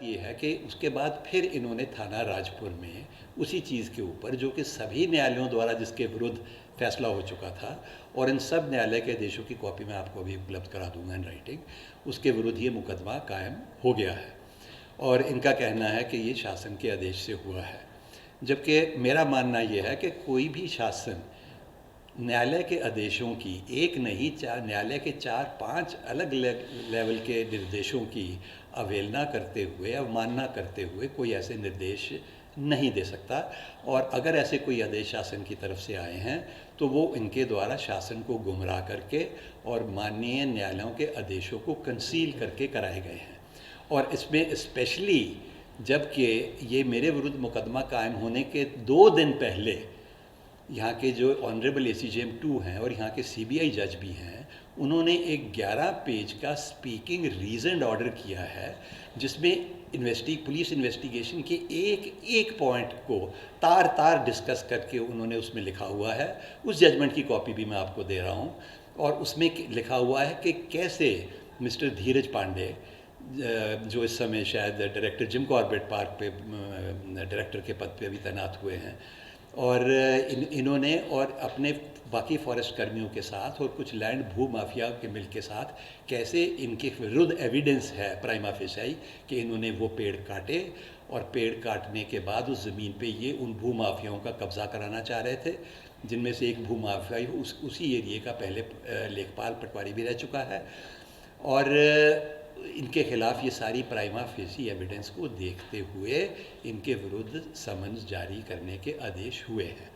ये है कि उसके बाद फिर इन्होंने थाना राजपुर में उसी चीज़ के ऊपर, जो कि सभी न्यायालयों द्वारा जिसके विरुद्ध फैसला हो चुका था और इन सब न्यायालय के आदेशों की कॉपी मैं आपको अभी उपलब्ध करा दूंगा इन राइटिंग, उसके विरुद्ध ये मुकदमा कायम हो गया है और इनका कहना है कि ये शासन के आदेश से हुआ है। जबकि मेरा मानना ये है कि कोई भी शासन न्यायालय के आदेशों की, एक नहीं चार, न्यायालय के 4-5 अलग लेवल के निर्देशों की अवहेलना करते हुए, अवमानना करते हुए कोई ऐसे निर्देश नहीं दे सकता। और अगर ऐसे कोई आदेश शासन की तरफ से आए हैं तो वो इनके द्वारा शासन को गुमराह करके और माननीय न्यायालयों के आदेशों को कंसील करके कराए गए हैं। और इसमें स्पेशली जबकि ये मेरे विरुद्ध मुकदमा कायम होने के 2 दिन पहले यहाँ के जो ऑनरेबल ACJM 2 हैं और यहाँ के CBI जज भी हैं, उन्होंने एक 11 पेज का स्पीकिंग रीजन्ड ऑर्डर किया है जिसमें पुलिस इन्वेस्टिगेशन के एक पॉइंट को तार तार डिस्कस करके उन्होंने उसमें लिखा हुआ है। उस जजमेंट की कॉपी भी मैं आपको दे रहा हूँ और उसमें लिखा हुआ है कि कैसे मिस्टर धीरज पांडे, जो इस समय शायद डायरेक्टर जिम कॉर्बेट पार्क पे डायरेक्टर के पद पे भी तैनात हुए हैं, और इन्होंने और अपने बाकी फॉरेस्ट कर्मियों के साथ और कुछ लैंड भू माफिया के मिल के साथ कैसे इनके विरुद्ध एविडेंस है प्राइमा फेसाई कि इन्होंने वो पेड़ काटे और पेड़ काटने के बाद उस ज़मीन पे ये उन भू माफियाओं का कब्ज़ा कराना चाह रहे थे, जिनमें से एक भू माफिया उसी एरिए का पहले लेखपाल पटवारी भी रह चुका है। और इनके खिलाफ ये सारी प्राइमा फेसी एविडेंस को देखते हुए इनके विरुद्ध समन्स जारी करने के आदेश हुए हैं।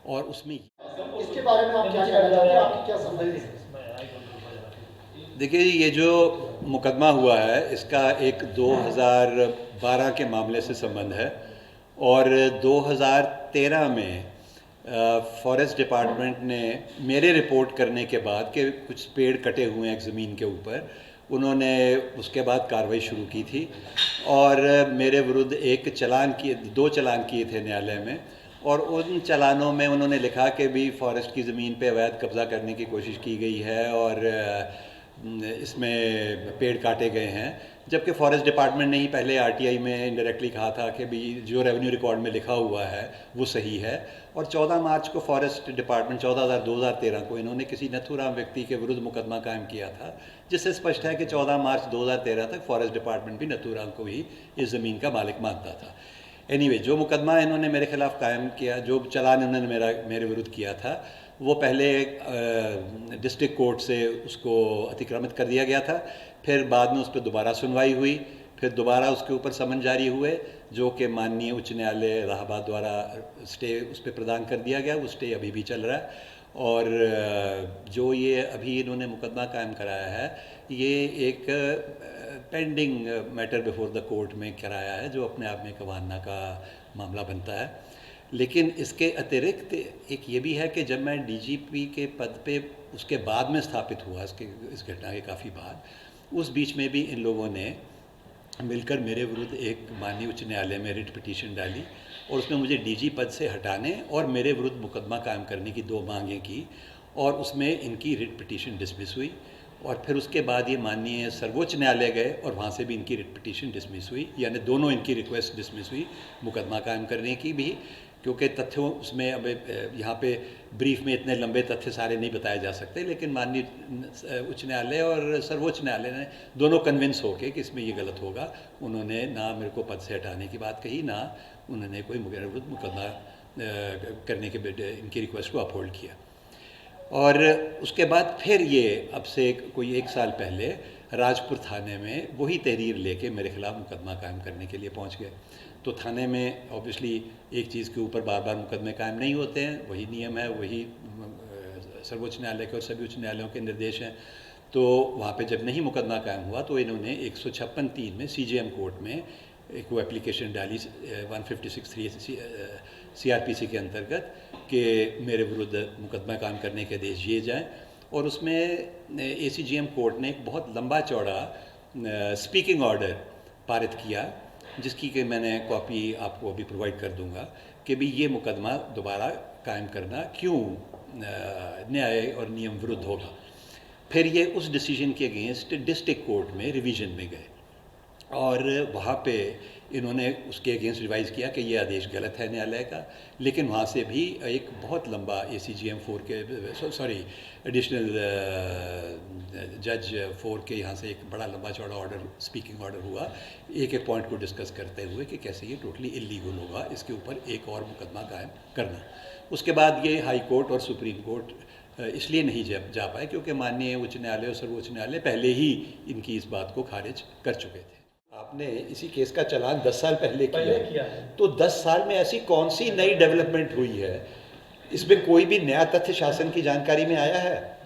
और उसमें इसके बारे में आप क्या कहना चाहते हैं, आपकी क्या समझ है? देखिए, ये जो मुकदमा हुआ है इसका एक 2012 के मामले से संबंध है और 2013 में फॉरेस्ट डिपार्टमेंट ने मेरे रिपोर्ट करने के बाद कि कुछ पेड़ कटे हुए हैं एक ज़मीन के ऊपर, उन्होंने उसके बाद कार्रवाई शुरू की थी और मेरे विरुद्ध 2 चलान किए थे न्यायालय में। और उन चलानों में उन्होंने लिखा कि भी फॉरेस्ट की ज़मीन पे अवैध कब्ज़ा करने की कोशिश की गई है और इसमें पेड़ काटे गए हैं, जबकि फॉरेस्ट डिपार्टमेंट ने ही पहले RTI में इनडायरेक्टली कहा था कि भी जो रेवेन्यू रिकॉर्ड में लिखा हुआ है वो सही है। और 14 मार्च को फॉरेस्ट डिपार्टमेंट 14/2013 को इन्होंने किसी नथुराम व्यक्ति के विरुद्ध मुकदमा कायम किया था, जिससे स्पष्ट है कि 14 मार्च 2013 तक फॉरेस्ट डिपार्टमेंट भी नथुराम को ही इस ज़मीन का मालिक मानता था। एनीवे, जो मुकदमा इन्होंने मेरे खिलाफ कायम किया, जो चलान इन्होंने मेरे विरुद्ध किया था, वो पहले डिस्ट्रिक्ट कोर्ट से उसको अतिक्रमित कर दिया गया था, फिर बाद में उस पर दोबारा सुनवाई हुई, फिर दोबारा उसके ऊपर समन जारी हुए जो कि माननीय उच्च न्यायालय इलाहाबाद द्वारा स्टे उस पर प्रदान कर दिया गया। वो स्टे अभी भी चल रहा है और जो ये अभी इन्होंने मुकदमा कायम कराया है ये एक pending matter before the court में कराया है, जो अपने आप में एक अवमानना का मामला बनता है। लेकिन इसके अतिरिक्त एक ये भी है कि जब मैं DGP के पद पे उसके बाद में स्थापित हुआ, इस घटना के काफ़ी बाद, उस बीच में भी इन लोगों ने मिलकर मेरे विरुद्ध एक माननीय उच्च न्यायालय में रिट पिटीशन डाली और उसमें मुझे DG पद से हटाने और मेरे विरुद्ध मुकदमा कायम करने की 2 मांगें की और उसमें इनकी रिट पिटीशन डिसमिस हुई। और फिर उसके बाद ये माननीय सर्वोच्च न्यायालय गए और वहाँ से भी इनकी रिट पिटीशन डिसमिस हुई, यानी दोनों इनकी रिक्वेस्ट डिसमिस हुई मुकदमा कायम करने की भी, क्योंकि तथ्यों उसमें अब यहाँ पे ब्रीफ में इतने लंबे तथ्य सारे नहीं बताए जा सकते, लेकिन माननीय उच्च न्यायालय और सर्वोच्च न्यायालय ने दोनों कन्विंस होके कि इसमें ये गलत होगा, उन्होंने ना मेरे को पद से हटाने की बात कही, ना उन्होंने कोई मेरे विरुद्ध मुकदमा करने के इनकी रिक्वेस्ट को अपहोल्ड किया। और उसके बाद फिर ये अब से कोई 1 साल पहले राजपुर थाने में वही तहरीर लेके मेरे खिलाफ मुकदमा कायम करने के लिए पहुंच गए। तो थाने में ऑब्वियसली एक चीज़ के ऊपर बार बार मुकदमे कायम नहीं होते हैं, वही नियम है, वही सर्वोच्च न्यायालय के और सभी उच्च न्यायालयों के निर्देश हैं। तो वहाँ पे जब नहीं मुकदमा कायम हुआ तो इन्होंने 156(3) में CJM कोर्ट में एक वो एप्लीकेशन डाली 156(3) CRPC के अंतर्गत कि मेरे विरुद्ध मुकदमा कायम करने के आदेश दिए जाएँ। और उसमें ACJM कोर्ट ने एक बहुत लंबा चौड़ा स्पीकिंग ऑर्डर पारित किया, जिसकी कि मैंने कॉपी आपको अभी प्रोवाइड कर दूंगा कि भी ये मुकदमा दोबारा कायम करना क्यों न्याय और नियम विरुद्ध होगा। फिर ये उस डिसीजन के अगेंस्ट डिस्ट्रिक्ट कोर्ट में रिवीजन में गए और वहाँ पे इन्होंने उसके अगेंस्ट रिवाइज़ किया कि ये आदेश गलत है न्यायालय का, लेकिन वहाँ से भी एक बहुत लंबा ACGM 4 के सॉरी एडिशनल जज 4 के यहाँ से एक बड़ा लंबा चौड़ा ऑर्डर, स्पीकिंग ऑर्डर हुआ, एक एक पॉइंट को डिस्कस करते हुए कि कैसे ये टोटली इलीगल होगा, इसके ऊपर एक और मुकदमा कायम करना। उसके बाद ये हाई कोर्ट और सुप्रीम कोर्ट इसलिए नहीं जा पाए क्योंकि माननीय उच्च न्यायालय और सर्वोच्च न्यायालय पहले ही इनकी इस बात को खारिज कर चुके थे। आपने इसी केस का चालान 10 साल पहले किया है, तो 10 साल में ऐसी कौन सी नई डेवलपमेंट हुई है? इसमें कोई भी नया तथ्य शासन की जानकारी में आया है?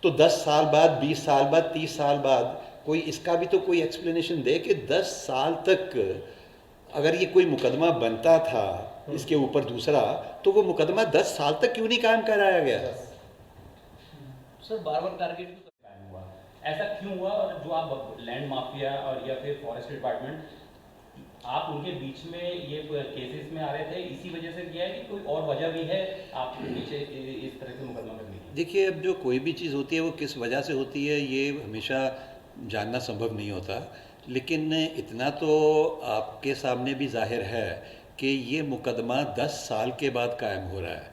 तो 10 साल बाद, 20 साल बाद, 30 साल बाद कोई इसका भी तो कोई एक्सप्लेनेशन दे कि 10 साल तक अगर ये कोई मुकदमा बनता था इसके ऊपर दूसरा, तो वो मुकदमा 10 साल तक क्यों नहीं कायम कराया गया? सर बार बार टारगेट क्यों कायम हुआ, ऐसा क्यों हुआ? और जो आप लैंड माफिया और या फिर फॉरेस्ट डिपार्टमेंट, आप उनके बीच में ये केसेस में आ रहे थे, इसी वजह से किया है कि कोई और वजह भी है आपके पीछे इस तरह से मुकदमा करने की? देखिए, अब जो कोई भी चीज़ होती है वो किस वजह से होती है ये हमेशा जानना संभव नहीं होता, लेकिन इतना तो आपके सामने भी जाहिर है कि ये मुकदमा 10 साल के बाद कायम हो रहा है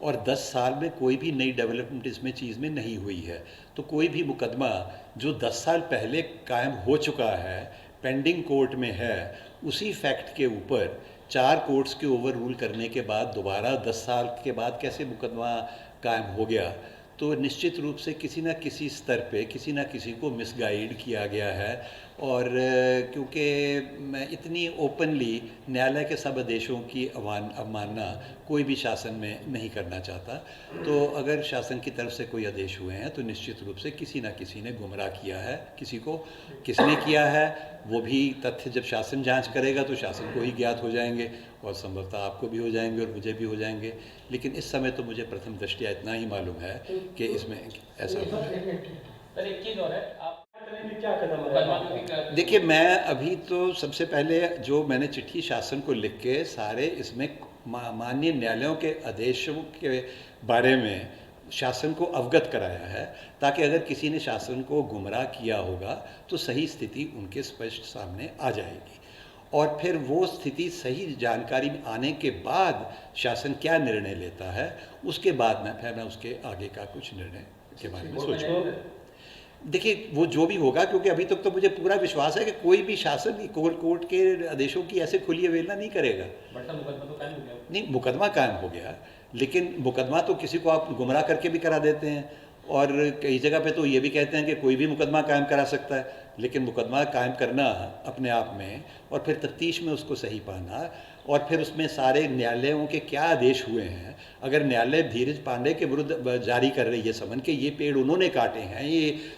और 10 साल में कोई भी नई डेवलपमेंट इसमें चीज़ में नहीं हुई है। तो कोई भी मुकदमा जो 10 साल पहले कायम हो चुका है, पेंडिंग कोर्ट में है, उसी फैक्ट के ऊपर 4 कोर्ट्स के ओवर रूल करने के बाद दोबारा 10 साल के बाद कैसे मुकदमा कायम हो गया? तो निश्चित रूप से किसी न किसी स्तर पे किसी न किसी को मिसगाइड किया गया है। और क्योंकि मैं इतनी ओपनली न्यायालय के सब आदेशों की अवमानना कोई भी शासन में नहीं करना चाहता, तो अगर शासन की तरफ से कोई आदेश हुए हैं तो निश्चित रूप से किसी न किसी ने गुमराह किया है, किसी को किसने किया है वो भी तथ्य जब शासन जांच करेगा तो शासन को ही ज्ञात हो जाएंगे और संभवतः आपको भी हो जाएंगे और मुझे भी हो जाएंगे। लेकिन इस समय तो मुझे प्रथम दृष्टया इतना ही मालूम है कि इसमें ऐसा हुआ है। सर एक चीज़ और है, आप क्या कदम? देखिए, मैं अभी तो सबसे पहले जो मैंने चिट्ठी शासन को लिख के सारे इसमें माननीय न्यायालयों के आदेशों के बारे में शासन को अवगत कराया है, ताकि अगर किसी ने शासन को गुमराह किया होगा तो सही स्थिति उनके स्पष्ट सामने आ जाएगी और फिर वो स्थिति सही जानकारी में आने के बाद शासन क्या निर्णय लेता है, उसके बाद मैं उसके आगे का कुछ निर्णय के बारे में सोचूंगा। देखिए, वो जो भी होगा, क्योंकि अभी तक तो मुझे पूरा विश्वास है कि कोई भी शासन कोर्ट के आदेशों की ऐसे खुली अवहेलना नहीं करेगा। मुकदमा तो कायम हो गया। नहीं, मुकदमा कायम हो गया, लेकिन मुकदमा तो किसी को आप गुमराह करके भी करा देते हैं और कई जगह पे तो ये भी कहते हैं कि कोई भी मुकदमा कायम करा सकता है, लेकिन मुकदमा कायम करना अपने आप में और फिर तफ्तीश में उसको सही पाना और फिर उसमें सारे न्यायालयों के क्या आदेश हुए हैं। अगर न्यायालय धीरज पांडे के विरुद्ध जारी कर रही है समन के ये पेड़ उन्होंने काटे हैं,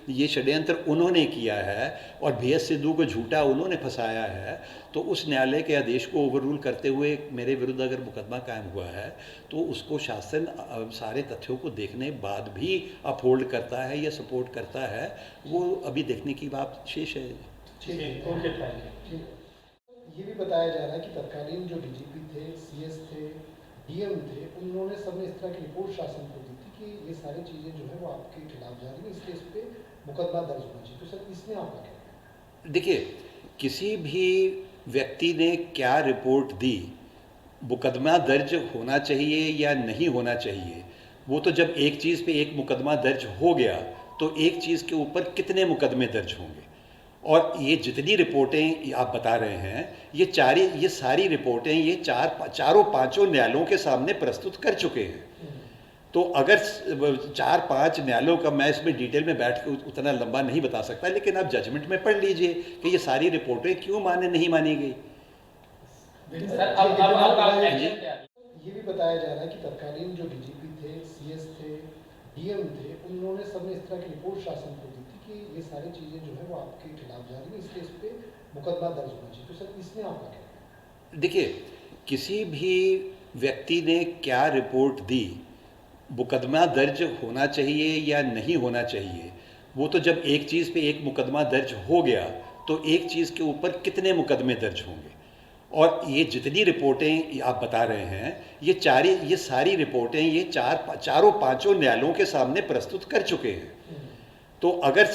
ये षड्यंत्र उन्होंने किया है और BS सिद्धू को झूठा उन्होंने फंसाया है, तो उस न्यायालय के आदेश को ओवर रूल करते हुए मेरे विरुद्ध अगर मुकदमा कायम हुआ है तो उसको शासन सारे तथ्यों को देखने बाद भी अपहोल्ड करता है या सपोर्ट करता है, वो अभी देखने की बात शेष है। ठीक है, ओके, थैंक यू। ये भी बताया जा रहा है कि तत्कालीन जो DGP थे, CS थे, DM थे, उन्होंने सबने इस तरह की रिपोर्ट शासन को दी थी कि ये सारी चीज़ें जो है वो आपके खिलाफ जा रही है, इस केस पे मुकदमा दर्ज होना चाहिए। तो सर इसमें आपका क्या? देखिए, किसी भी व्यक्ति ने क्या रिपोर्ट दी, मुकदमा दर्ज होना चाहिए या नहीं होना चाहिए, वो तो जब एक चीज़ पे एक मुकदमा दर्ज हो गया तो एक चीज़ के ऊपर कितने मुकदमे दर्ज होंगे। और ये जितनी रिपोर्टें आप बता रहे हैं, ये सारी रिपोर्टें ये चारों पांचों न्यायालयों के सामने प्रस्तुत कर चुके हैं। तो अगर 4-5 न्यायालयों का मैं इसमें डिटेल में बैठ के उतना लंबा नहीं बता सकता, लेकिन आप जजमेंट में पढ़ लीजिए कि ये सारी रिपोर्टें क्यों नहीं मानी गई। ये भी बताया जा रहा है कि तत्कालीन जो DGP थे, CS थे, DM थे, उन्होंने सबने इस तरह की रिपोर्ट शासन को दी थी कि ये सारी चीज़ें जो है वो आपके खिलाफ जा रही है, इस केस पे मुकदमा दर्ज होना चाहिए। तो सर इसमें आपका क्या? देखिए, किसी भी व्यक्ति ने क्या रिपोर्ट दी, मुकदमा दर्ज होना चाहिए या नहीं होना चाहिए, वो तो जब एक चीज़ पे एक मुकदमा दर्ज हो गया तो एक चीज़ के ऊपर कितने मुकदमे दर्ज होंगे। और ये जितनी रिपोर्टें आप बता रहे हैं, ये सारी रिपोर्टें ये चारों पांचों न्यायालयों के सामने प्रस्तुत कर चुके हैं। तो तो अगर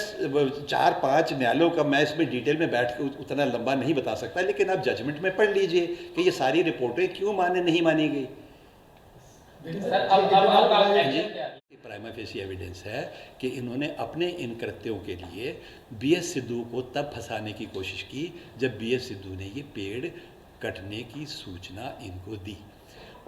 4-5 न्यायालयों का मैं इसमें डिटेल में बैठ के उतना लंबा नहीं बता सकता, लेकिन आप जजमेंट में पढ़ लीजिए कि ये सारी रिपोर्टें क्यों नहीं मानी गई। सर अब एक्शन क्या है? प्राइमा फेसी एविडेंस है कि इन्होंने अपने इन कृत्यों के लिए बीएस सिद्धू को तब फंसाने की कोशिश की जब बीएस सिद्धू ने ये पेड़ कटने की सूचना इनको दी,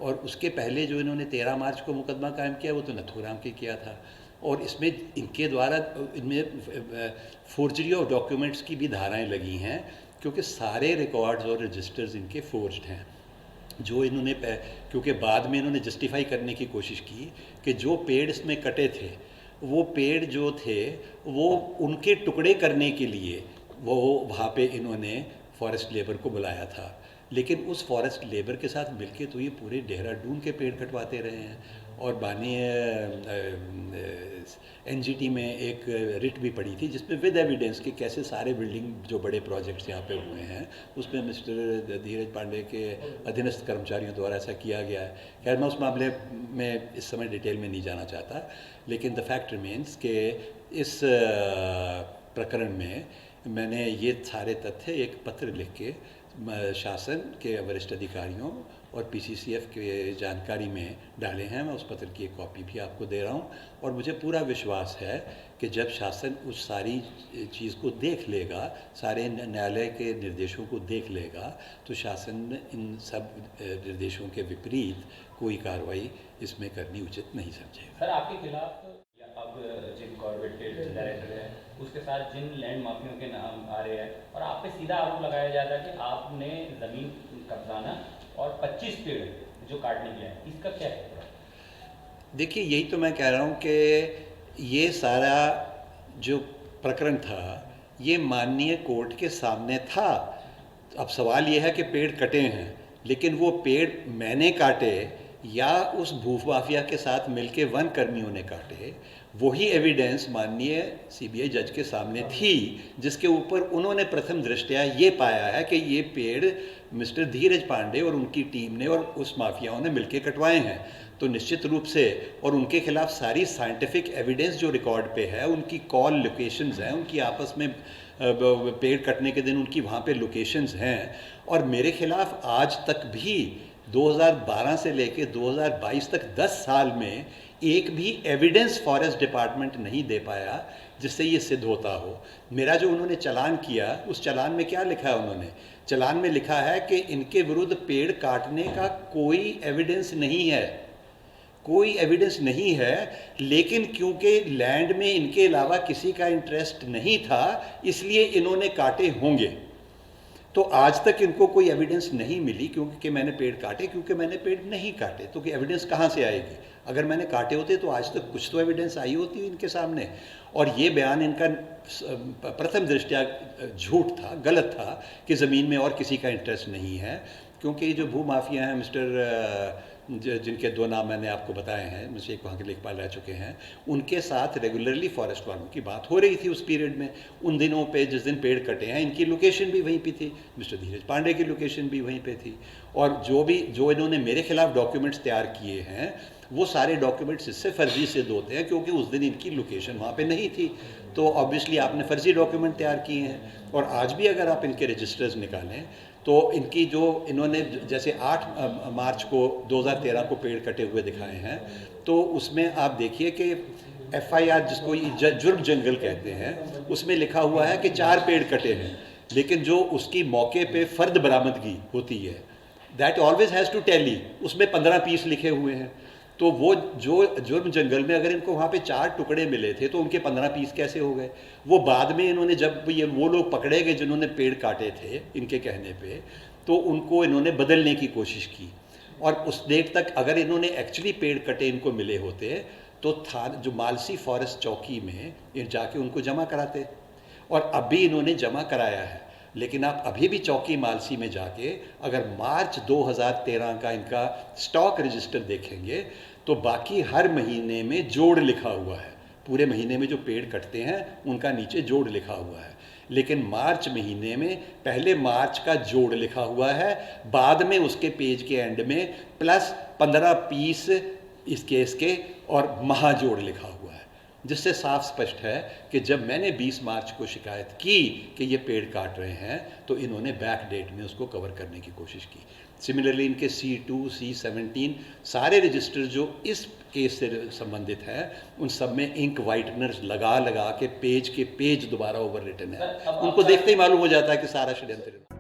और उसके पहले जो इन्होंने 13 मार्च को मुकदमा कायम किया वो तो नथुराम के किया था, और इसमें इनके द्वारा इनमें फोर्जरी ऑफ डॉक्यूमेंट्स की भी धाराएं लगी हैं, क्योंकि सारे रिकॉर्ड्स और रजिस्टर्स इनके फोर्ज्ड हैं। जो इन्होंने क्योंकि बाद में इन्होंने जस्टिफाई करने की कोशिश की कि जो पेड़ इसमें कटे थे वो पेड़ जो थे वो उनके टुकड़े करने के लिए वो वहाँ पे इन्होंने फॉरेस्ट लेबर को बुलाया था, लेकिन उस फॉरेस्ट लेबर के साथ मिलके तो ये पूरे देहरादून के पेड़ कटवाते रहे हैं। और बानी एनजीटी में एक रिट भी पड़ी थी जिसमें विद एविडेंस कि कैसे सारे बिल्डिंग जो बड़े प्रोजेक्ट्स यहाँ पे हुए हैं उसमें मिस्टर धीरज पांडे के अधीनस्थ कर्मचारियों द्वारा ऐसा किया गया है। खैर मैं उस मामले में इस समय डिटेल में नहीं जाना चाहता, लेकिन द फैक्ट रिमेन्स कि इस प्रकरण में मैंने ये सारे तथ्य एक पत्र लिख के शासन के वरिष्ठ अधिकारियों और पीसीसीएफ के जानकारी में डाले हैं। मैं उस पत्र की एक कॉपी भी आपको दे रहा हूं, और मुझे पूरा विश्वास है कि जब शासन उस सारी चीज़ को देख लेगा, सारे न्यायालय के निर्देशों को देख लेगा, तो शासन इन सब निर्देशों के विपरीत कोई कार्रवाई इसमें करनी उचित नहीं समझेगा। सर आपके खिलाफ अब जिम कॉर्बेट के डायरेक्टर है उसके साथ जिन लैंड माफियों के नाम आ रहे हैं और आप पे सीधा आरोप लगाया जाता है कि आपने ज़मीन कब्जाना और 25 पेड़ जो काटने के हैं, इसका क्या है? देखिए यही तो मैं कह रहा हूँ कि ये सारा जो प्रकरण था ये माननीय कोर्ट के सामने था। अब सवाल ये है कि पेड़ कटे हैं, लेकिन वो पेड़ मैंने काटे या उस भूमाफिया के साथ मिलके वन कर्मियों ने काटे, वही एविडेंस माननीय सीबीआई जज के सामने थी, जिसके ऊपर उन्होंने प्रथम दृष्टया ये पाया है कि ये पेड़ मिस्टर धीरज पांडे और उनकी टीम ने और उस माफियाओं ने मिलके कटवाए हैं। तो निश्चित रूप से, और उनके खिलाफ सारी साइंटिफिक एविडेंस जो रिकॉर्ड पे है, उनकी कॉल लोकेशंस हैं, उनकी आपस में पेड़ कटने के दिन उनकी वहाँ पे लोकेशंस हैं, और मेरे खिलाफ आज तक भी 2012 से लेके 2022 तक 10 साल में एक भी एविडेंस फॉरेस्ट डिपार्टमेंट नहीं दे पाया जिससे ये सिद्ध होता हो। मेरा जो उन्होंने चालान किया, उस चालान में क्या लिखा है उन्होंने? चालान में लिखा है कि इनके विरुद्ध पेड़ काटने का कोई एविडेंस नहीं है, कोई एविडेंस नहीं है, लेकिन क्योंकि लैंड में इनके अलावा किसी का इंटरेस्ट नहीं था इसलिए इन्होंने काटे होंगे। तो आज तक इनको कोई एविडेंस नहीं मिली क्योंकि मैंने पेड़ काटे, क्योंकि मैंने पेड़ नहीं काटे, तो एविडेंस कहाँ से आएगी? अगर मैंने काटे होते तो आज तक कुछ तो एविडेंस आई होती इनके सामने। और ये बयान इनका प्रथम दृष्टया झूठ था, गलत था कि ज़मीन में और किसी का इंटरेस्ट नहीं है, क्योंकि जो भू माफिया हैं मिस्टर जिनके 2 नाम मैंने आपको बताए हैं, मुझे एक वहाँ के लेखपाल रह चुके हैं, उनके साथ रेगुलरली फॉरेस्ट वालों की बात हो रही थी उस पीरियड में। उन दिनों पे जिस दिन पेड़ कटे हैं इनकी लोकेशन भी वहीं पे थी, मिस्टर धीरज पांडे की लोकेशन भी वहीं पे थी, और जो इन्होंने मेरे खिलाफ डॉक्यूमेंट्स तैयार किए हैं वो सारे डॉक्यूमेंट्स इससे फर्जी सिद्ध होते हैं, क्योंकि उस दिन इनकी लोकेशन वहाँ पे नहीं थी, तो ऑब्वियसली आपने फर्जी डॉक्यूमेंट तैयार किए हैं। और आज भी अगर आप इनके रजिस्टर्स निकालें तो इनकी जो इन्होंने जैसे 8 मार्च को 2013 को पेड़ कटे हुए दिखाए हैं, तो उसमें आप देखिए कि एफआईआर जिसको जुर्म जंगल कहते हैं उसमें लिखा हुआ है कि 4 पेड़ कटे हैं, लेकिन जो उसकी मौके पे फर्द बरामदगी होती है that always has to tally, उसमें 15 पीस लिखे हुए हैं। तो वो जो जुर्म जंगल में अगर इनको वहाँ पे 4 टुकड़े मिले थे तो उनके 15 पीस कैसे हो गए? वो बाद में इन्होंने जब वो लोग पकड़े गए जिन्होंने पेड़ काटे थे इनके कहने पे, तो उनको इन्होंने बदलने की कोशिश की, और उस डेट तक अगर इन्होंने एक्चुअली पेड़ कटे इनको मिले होते तो जो मालसी फॉरेस्ट चौकी में जाके उनको जमा कराते, और अब भी इन्होंने जमा कराया है। लेकिन आप अभी भी चौकी मालसी में जाके अगर मार्च 2013 का इनका स्टॉक रजिस्टर देखेंगे तो बाकी हर महीने में जोड़ लिखा हुआ है, पूरे महीने में जो पेड़ कटते हैं उनका नीचे जोड़ लिखा हुआ है, लेकिन मार्च महीने में पहले मार्च का जोड़ लिखा हुआ है, बाद में उसके पेज के एंड में प्लस 15 पीस इस केस के और महाजोड़ लिखा हुआ है। जिससे साफ स्पष्ट है कि जब मैंने 20 मार्च को शिकायत की कि ये पेड़ काट रहे हैं तो इन्होंने बैक डेट में उसको कवर करने की कोशिश की। सिमिलरली इनके C2, C17 सारे रजिस्टर जो इस केस से संबंधित हैं उन सब में इंक वाइटनर्स लगा लगा के पेज दोबारा ओवर रिटन है। उनको देखते ही मालूम हो जाता है कि सारा षड्यंत्र